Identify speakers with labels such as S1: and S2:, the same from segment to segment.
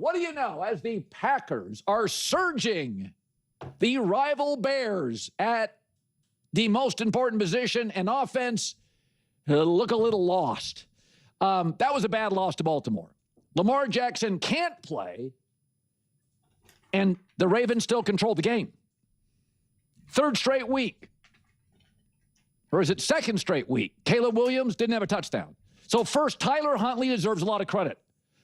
S1: What do you know? As the Packers are surging the rival Bears at the most important position and offense look a little lost. That was a bad loss to Baltimore. Lamar Jackson can't play, and the Ravens still control the game. Third straight week. Or is it second straight week? Caleb Williams didn't have a touchdown. So first, Tyler Huntley deserves a lot of credit.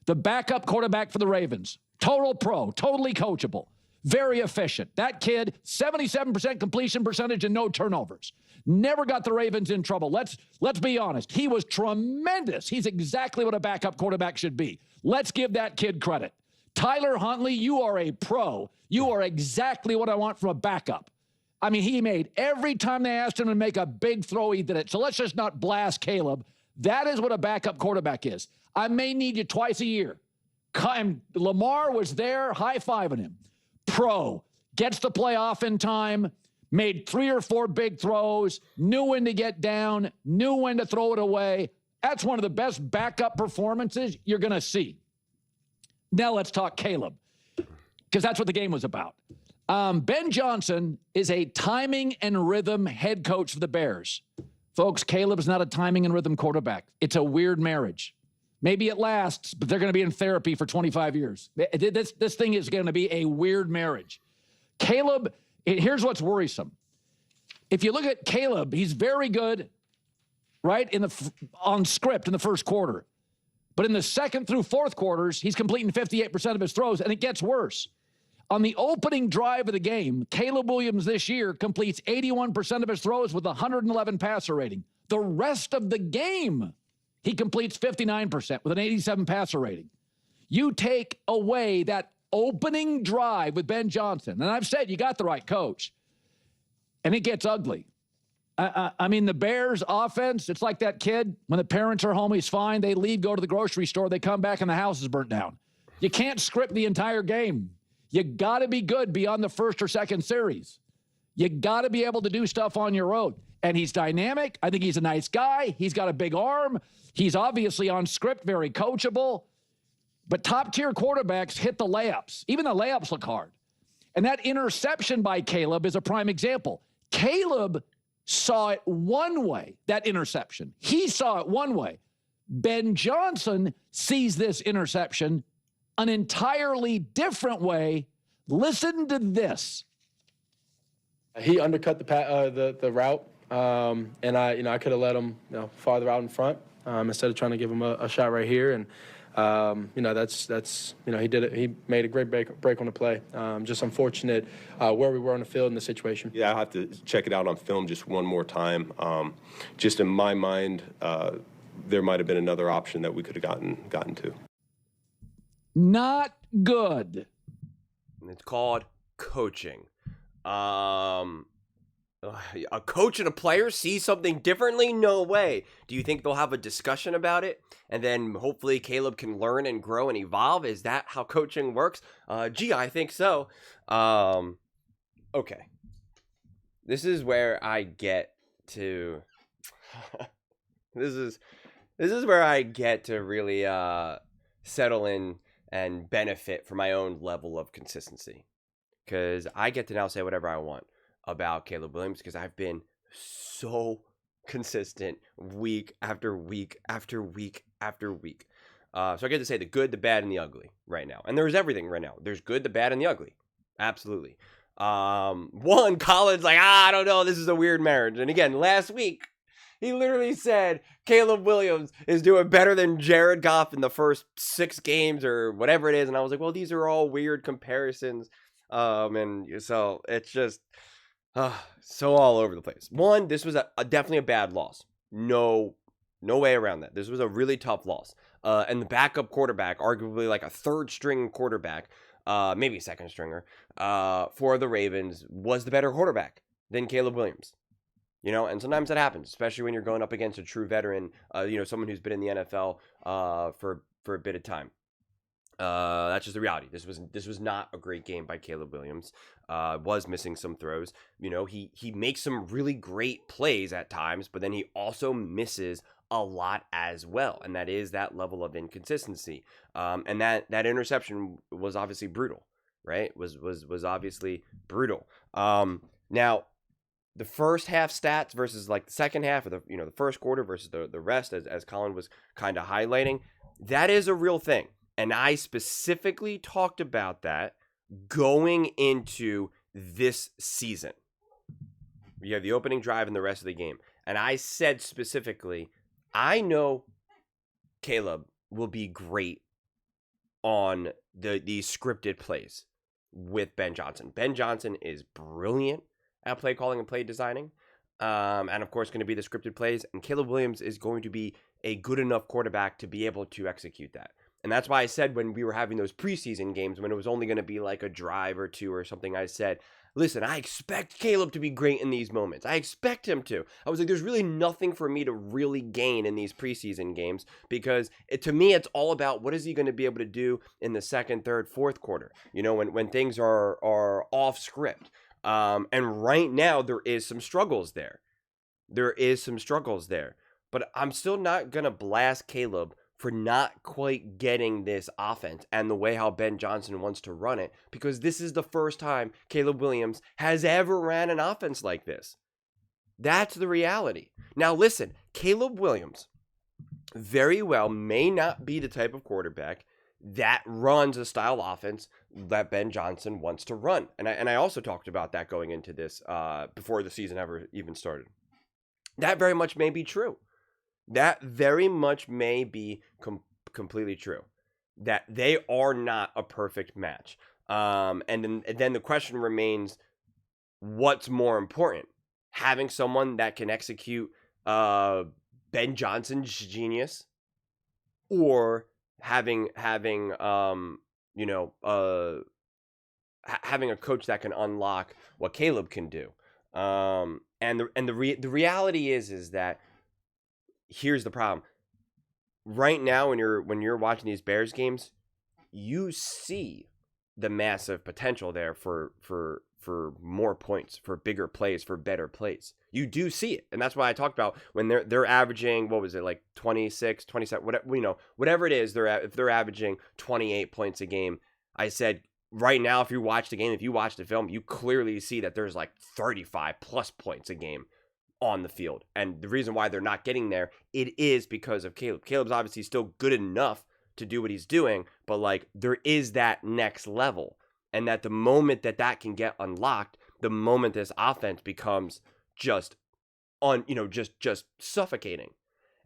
S1: The backup quarterback for the Ravens. Total pro, totally coachable, very efficient. That kid, 77% completion percentage and no turnovers. Never got the Ravens in trouble. Let's be honest. He was tremendous. He's exactly what a backup quarterback should be. Let's give that kid credit. Tyler Huntley, you are a pro. You are exactly what I want from a backup. I mean, he made every time they asked him to make a big throw, he did it. So let's just not blast Caleb. That is what a backup quarterback is. I may need you twice a year. And Lamar was there high-fiving him. Pro. Gets the play off in time. Made 3 or 4 big throws. Knew when to get down. Knew when to throw it away. That's one of the best backup performances you're going to see. Now let's talk Caleb, because that's what the game was about. Ben Johnson is a timing and rhythm head coach for the Bears. Folks, Caleb's not a timing and rhythm quarterback. It's a weird marriage. Maybe it lasts, but they're going to be in therapy for 25 years. This thing is going to be a weird marriage. Caleb, here's what's worrisome. If you look at Caleb, he's very good, right, on script in the first quarter. But in the second through fourth quarters, he's completing 58% of his throws, and it gets worse. On the opening drive of the game, Caleb Williams this year completes 81% of his throws with 111 passer rating. The rest of the game, he completes 59% with an 87 passer rating. You take away that opening drive with Ben Johnson, and I've said you got the right coach, and it gets ugly. I mean, the Bears offense, it's like that kid, when the parents are home, he's fine. They leave, go to the grocery store. They come back and the house is burnt down. You can't script the entire game. You got to be good beyond the first or second series. You got to be able to do stuff on your own. And he's dynamic. I think he's a nice guy. He's got a big arm. He's obviously on script, very coachable. But top-tier quarterbacks hit the layups. Even the layups look hard. And that interception by Caleb is a prime example. Caleb saw it one way, that interception. He saw it one way. Ben Johnson sees this interception an entirely different way. Listen to this.
S2: He undercut the route, and I could have let him farther out in front instead of trying to give him a shot right here. And that's he did it. He made a great break on the play. Just unfortunate where we were on the field in the situation.
S3: Yeah, I'll have to check it out on film just one more time. Just in my mind, there might have been another option that we could have gotten to.
S1: Not good.
S4: It's called coaching. A coach and a player see something differently? No way. Do you think they'll have a discussion about it? And then hopefully Caleb can learn and grow and evolve? Is that how coaching works? I think so. Okay. This is where I get to... This is where I get to really settle in and benefit from my own level of consistency. Because I get to now say whatever I want about Caleb Williams, because I've been so consistent week after week after week after week. So I get to say the good, the bad, and the ugly right now. And there's everything right now. There's good, the bad, and the ugly. Absolutely. Colin's like, I don't know, this is a weird marriage. And again, last week, he literally said Caleb Williams is doing better than Jared Goff in the first 6 games or whatever it is. And I was like, well, these are all weird comparisons. And so it's just so all over the place. This was definitely a bad loss. No way around that. This was a really tough loss. And the backup quarterback, arguably like a third string quarterback, maybe a second stringer, for the Ravens, was the better quarterback than Caleb Williams. And sometimes that happens, especially when you're going up against a true veteran, someone who's been in the NFL for a bit of time. That's just the reality. This was not a great game by Caleb Williams. Was missing some throws. He makes some really great plays at times, but then he also misses a lot as well, and that is that level of inconsistency. And that interception was obviously brutal, right? Was obviously brutal. Now, the first half stats versus like the second half, or the first quarter versus the rest, as Colin was kind of highlighting, that is a real thing. And I specifically talked about that going into this season. You have the opening drive and the rest of the game. And I said specifically, I know Caleb will be great on these scripted plays with Ben Johnson. Ben Johnson is brilliant at play calling and play designing. And of course, going to be the scripted plays. And Caleb Williams is going to be a good enough quarterback to be able to execute that. And that's why I said when we were having those preseason games, when it was only going to be like a drive or two or something, I said, listen, I expect Caleb to be great in these moments. I expect him to. I was like, there's really nothing for me to really gain in these preseason games because to me, it's all about what is he going to be able to do in the second, third, fourth quarter, when things are off script. And right now, there is some struggles there. But I'm still not going to blast Caleb for not quite getting this offense and the way how Ben Johnson wants to run it, because this is the first time Caleb Williams has ever ran an offense like this. That's the reality. Now listen, Caleb Williams very well may not be the type of quarterback that runs a style offense that Ben Johnson wants to run. And I also talked about that going into this before the season ever even started. That very much may be true. That very much may be completely true. That they are not a perfect match. And then the question remains, what's more important? Having someone that can execute Ben Johnson's genius, or having having a coach that can unlock what Caleb can do. And the reality is that here's the problem. Right now, when you're watching these Bears games, you see the massive potential there for more points, for bigger plays, for better plays. You do see it. And that's why I talked about when they're averaging, what was it, like 26, 27, whatever it is, if they're averaging 28 points a game. I said, right now, if you watch the game, if you watch the film, you clearly see that there's like 35 plus points a game on the field. And the reason why they're not getting there, it is because of Caleb. Caleb's obviously still good enough to do what he's doing, but like there is that next level. And that the moment that can get unlocked, the moment this offense becomes just suffocating.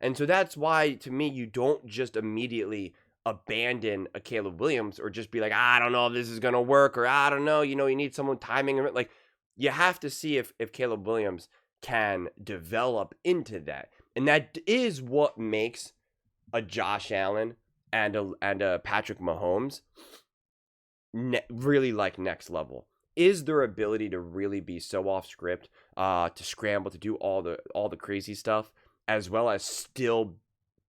S4: And so that's why, to me, you don't just immediately abandon a Caleb Williams or just be like, I don't know if this is going to work, or I don't know, you need someone timing. Like, you have to see if Caleb Williams can develop into that. And that is what makes a Josh Allen and a Patrick Mahomes really like next level. Is their ability to really be so off script, to scramble, to do all the crazy stuff, as well as still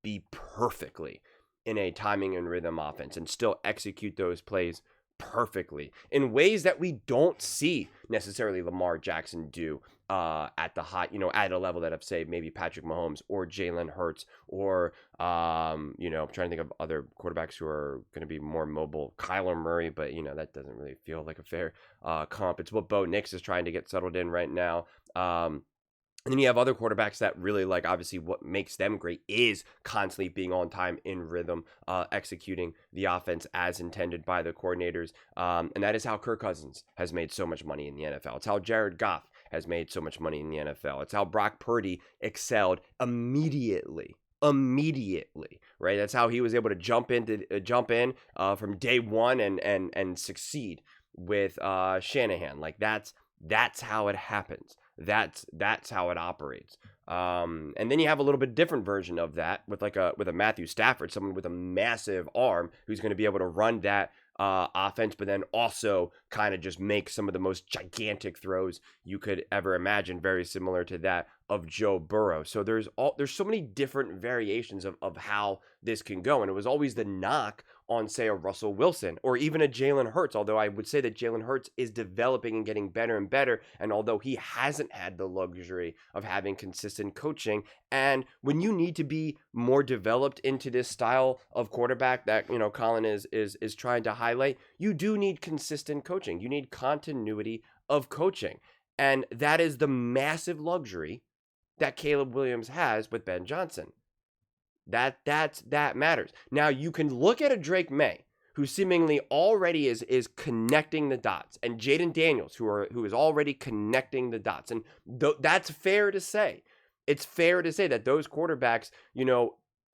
S4: be perfectly in a timing and rhythm offense and still execute those plays perfectly in ways that we don't see necessarily Lamar Jackson do at the high, at a level that I've say maybe Patrick Mahomes or Jalen Hurts or I'm trying to think of other quarterbacks who are going to be more mobile, Kyler Murray, but that doesn't really feel like a fair comp. It's what Bo Nix is trying to get settled in right now. And then you have other quarterbacks that really, like, obviously what makes them great is constantly being on time, in rhythm, executing the offense as intended by the coordinators. And that is how Kirk Cousins has made so much money in the NFL. It's how Jared Goff has made so much money in the NFL. It's how Brock Purdy excelled immediately, right? That's how he was able to jump in from day one and succeed with Shanahan. Like, that's how it happens. That's how it operates. And then you have a little bit different version of that with a Matthew Stafford, someone with a massive arm who's going to be able to run that offense, but then also kind of just make some of the most gigantic throws you could ever imagine, very similar to that of Joe Burrow. So there's so many different variations of how this can go. And it was always the knock on, say, a Russell Wilson or even a Jalen Hurts, although I would say that Jalen Hurts is developing and getting better and better. And although he hasn't had the luxury of having consistent coaching, and when you need to be more developed into this style of quarterback that, Colin is trying to highlight, you do need consistent coaching. You need continuity of coaching. And that is the massive luxury that Caleb Williams has with Ben Johnson. That matters. Now you can look at a Drake May who seemingly already is connecting the dots, and Jaden Daniels who is already connecting the dots, and that's fair to say. It's fair to say that those quarterbacks,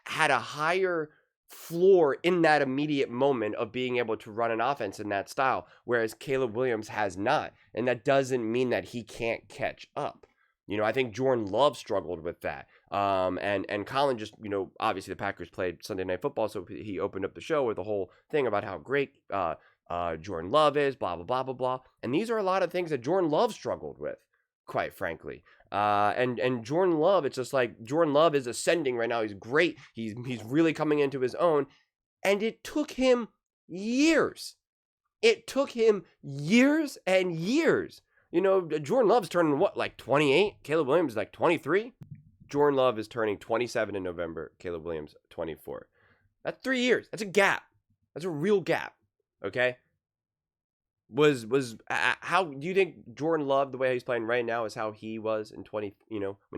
S4: had a higher floor in that immediate moment of being able to run an offense in that style, whereas Caleb Williams has not, and that doesn't mean that he can't catch up. I think Jordan Love struggled with that. And Colin just, obviously the Packers played Sunday Night Football, so he opened up the show with the whole thing about how great Jordan Love is, blah, blah, blah, blah, blah. And these are a lot of things that Jordan Love struggled with, quite frankly. And Jordan Love, it's just like Jordan Love is ascending right now. He's great. He's really coming into his own. And it took him years. It took him years and years. Jordan Love's turning like 28? Caleb Williams is like 23? Jordan Love is turning 27 in November. Caleb Williams, 24. That's 3 years. That's a gap. That's a real gap. Okay? How do you think Jordan Love, the way he's playing right now, is how he was in when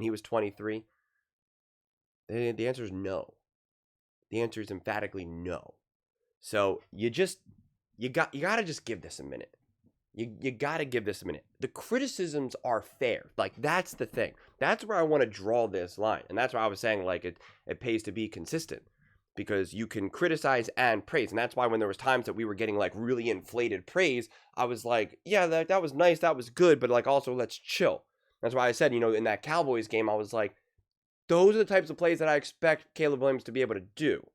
S4: he was 23? The answer is no. The answer is emphatically no. So you got to just give this a minute. You got to give this a minute. The criticisms are fair. Like, that's the thing. That's where I want to draw this line. And that's why I was saying, like, it pays to be consistent. Because you can criticize and praise. And that's why when there was times that we were getting, like, really inflated praise, I was like, yeah, that was nice. That was good. But, like, also, let's chill. That's why I said, in that Cowboys game, I was like, those are the types of plays that I expect Caleb Williams to be able to do.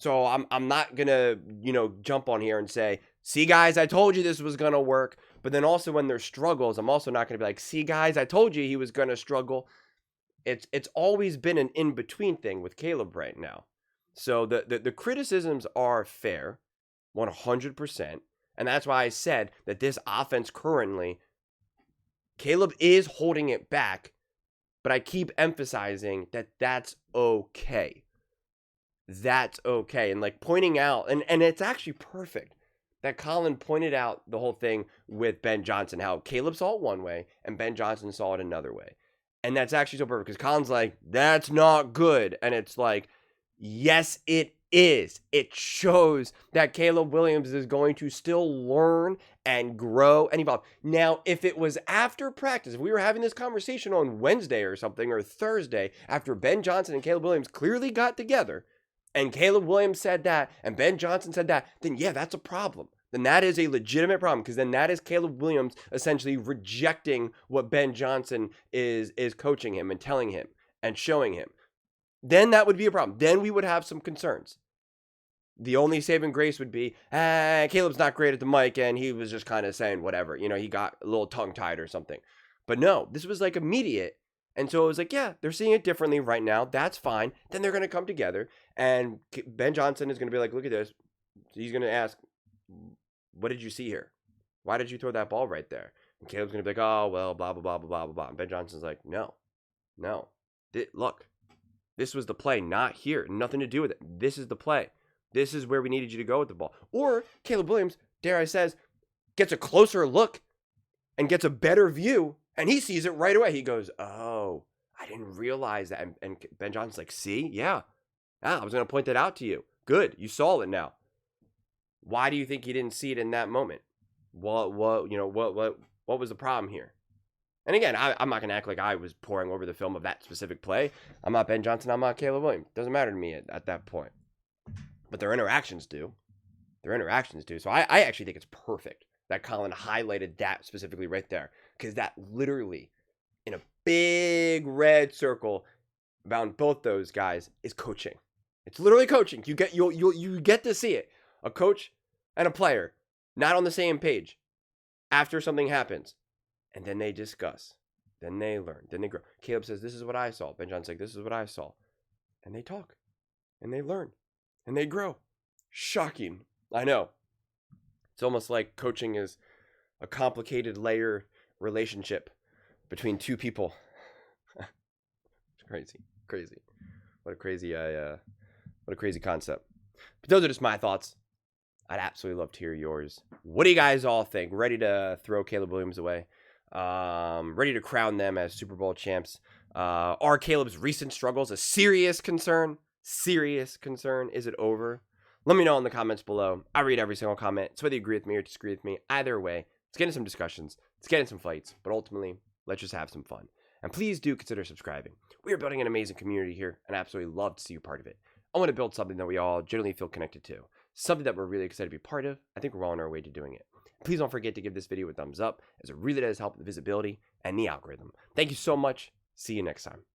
S4: So I'm not going to, jump on here and say, see, guys, I told you this was going to work. But then also when there's struggles, I'm also not going to be like, see, guys, I told you he was going to struggle. It's always been an in-between thing with Caleb right now. So the criticisms are fair, 100%. And that's why I said that this offense currently, Caleb is holding it back. But I keep emphasizing that that's okay. That's okay. And like pointing out, and it's actually perfect that Colin pointed out the whole thing with Ben Johnson, how Caleb saw it one way and Ben Johnson saw it another way. And that's actually so perfect because Colin's like, that's not good. And it's like, yes, it is. It shows that Caleb Williams is going to still learn and grow and evolve. Now, if it was after practice, if we were having this conversation on Wednesday or something, or Thursday, after Ben Johnson and Caleb Williams clearly got together, and Caleb Williams said that, and Ben Johnson said that, then yeah, that's a problem. Then that is a legitimate problem, because then that is Caleb Williams essentially rejecting what Ben Johnson is coaching him and telling him and showing him. Then that would be a problem. Then we would have some concerns. The only saving grace would be, Caleb's not great at the mic, and he was just kind of saying whatever. He got a little tongue-tied or something. But no, this was like immediate. And so it was like, yeah, they're seeing it differently right now. That's fine. Then they're going to come together, and Ben Johnson is going to be like, look at this. He's going to ask, what did you see here? Why did you throw that ball right there? And Caleb's going to be like, oh, well, blah, blah, blah, blah, blah, blah, blah. And Ben Johnson's like, no. Look, this was the play, not here. Nothing to do with it. This is the play. This is where we needed you to go with the ball. Or Caleb Williams, dare I says, gets a closer look and gets a better view, and he sees it right away. He goes, oh, I didn't realize that. And Ben Johnson's like, see? Yeah. I was going to point that out to you. Good. You saw it now. Why do you think you didn't see it in that moment? What was the problem here? And again, I'm not going to act like I was poring over the film of that specific play. I'm not Ben Johnson. I'm not Caleb Williams. Doesn't matter to me at that point. But their interactions do. So I actually think it's perfect that Colin highlighted that specifically right there. Because that literally, in a big red circle around both those guys, is coaching. It's literally coaching. You get to see it. A coach and a player not on the same page after something happens. And then they discuss. Then they learn. Then they grow. Caleb says, this is what I saw. Ben John's like, this is what I saw. And they talk. And they learn. And they grow. Shocking. I know. It's almost like coaching is a complicated layer relationship between two people. It's crazy. What a crazy concept. But those are just my thoughts. I'd absolutely love to hear yours. What do you guys all think? Ready to throw Caleb Williams away? Ready to crown them as Super Bowl champs? Are Caleb's recent struggles a serious concern? Serious concern? Is it over? Let me know in the comments below. I read every single comment. So whether you agree with me or disagree with me, either way, let's get in some discussions. Let's get in some fights. But ultimately, let's just have some fun. And please do consider subscribing. We are building an amazing community here, and I absolutely love to see you part of it. I want to build something that we all generally feel connected to. Something that we're really excited to be part of. I think we're well on our way to doing it. Please don't forget to give this video a thumbs up, as it really does help the visibility and the algorithm. Thank you so much. See you next time.